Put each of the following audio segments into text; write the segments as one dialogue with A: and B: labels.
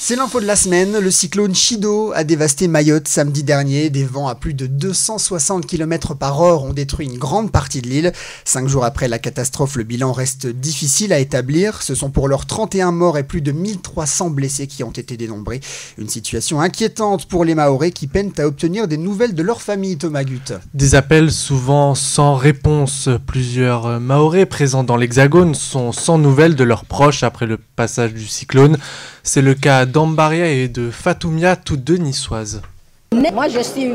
A: C'est l'info de la semaine. Le cyclone Chido a dévasté Mayotte samedi dernier. Des vents à plus de 260 km/h ont détruit une grande partie de l'île. 5 jours après la catastrophe, le bilan reste difficile à établir. Ce sont pour l'heure 31 morts et plus de 1300 blessés qui ont été dénombrés. Une situation inquiétante pour les Mahorais qui peinent à obtenir des nouvelles de leur famille, Thomas Gut.
B: Des appels souvent sans réponse. Plusieurs Mahorais présents dans l'Hexagone sont sans nouvelles de leurs proches après le passage du cyclone. C'est le cas d'Ambaria et de Fatoumia, toutes deux niçoises.
C: Moi, je suis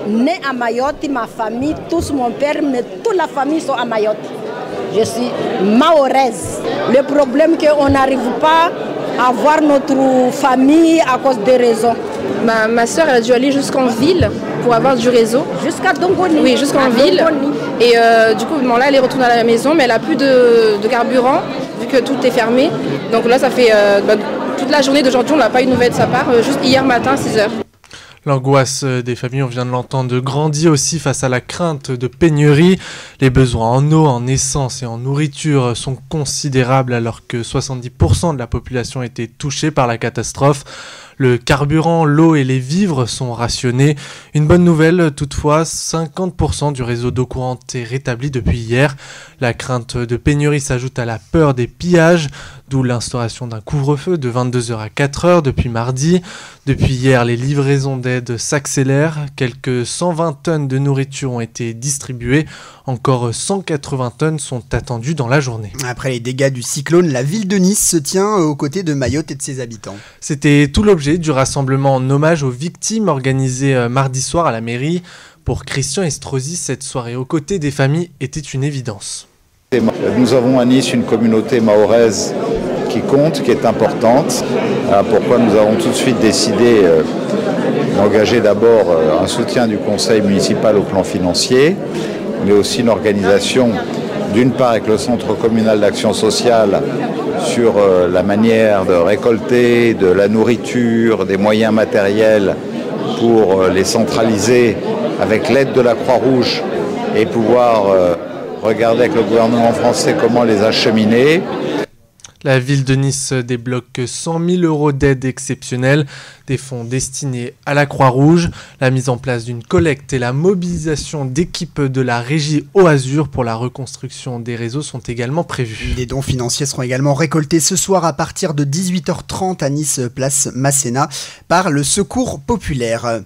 C: née à Mayotte, ma famille, tous mon père, mais toute la famille sont à Mayotte. Je suis mahoraise. Le problème c'est qu'on n'arrive pas à voir notre famille à cause des raisons.
D: Ma soeur a dû aller jusqu'en ville pour avoir du réseau.
C: Jusqu'à Dongoni.
D: Oui, jusqu'en ville. Et du coup, bon, là, elle est retournée à la maison, mais elle n'a plus de carburant, vu que tout est fermé. Donc là, ça fait toute la journée d'aujourd'hui, on n'a pas eu de nouvelles de sa part, juste hier matin à 6h.
B: L'angoisse des familles, on vient de l'entendre, grandit aussi face à la crainte de pénurie. Les besoins en eau, en essence et en nourriture sont considérables alors que 70% de la population était touchée par la catastrophe. Le carburant, l'eau et les vivres sont rationnés. Une bonne nouvelle toutefois, 50% du réseau d'eau courante est rétabli depuis hier. La crainte de pénurie s'ajoute à la peur des pillages, d'où l'instauration d'un couvre-feu de 22h à 4h depuis mardi. Depuis hier, les livraisons d'aide s'accélèrent. Quelques 120 tonnes de nourriture ont été distribuées. Encore 180 tonnes sont attendues dans la journée.
A: Après les dégâts du cyclone, la ville de Nice se tient aux côtés de Mayotte et de ses habitants.
B: C'était tout l'objet du rassemblement en hommage aux victimes organisé mardi soir à la mairie. Pour Christian Estrosi, cette soirée aux côtés des familles était une évidence.
E: Nous avons à Nice une communauté mahoraise qui compte, qui est importante. Pourquoi nous avons tout de suite décidé d'engager d'abord un soutien du conseil municipal au plan financier, mais aussi une organisation d'une part avec le centre communal d'action sociale sur la manière de récolter de la nourriture, des moyens matériels pour les centraliser avec l'aide de la Croix-Rouge et pouvoir regarder avec le gouvernement français comment les acheminer.
B: La ville de Nice débloque 100 000 € d'aide exceptionnelle, des fonds destinés à la Croix-Rouge, la mise en place d'une collecte et la mobilisation d'équipes de la régie Eau-Azur pour la reconstruction des réseaux sont également prévus.
A: Des dons financiers seront également récoltés ce soir à partir de 18h30 à Nice, place Masséna, par le Secours Populaire.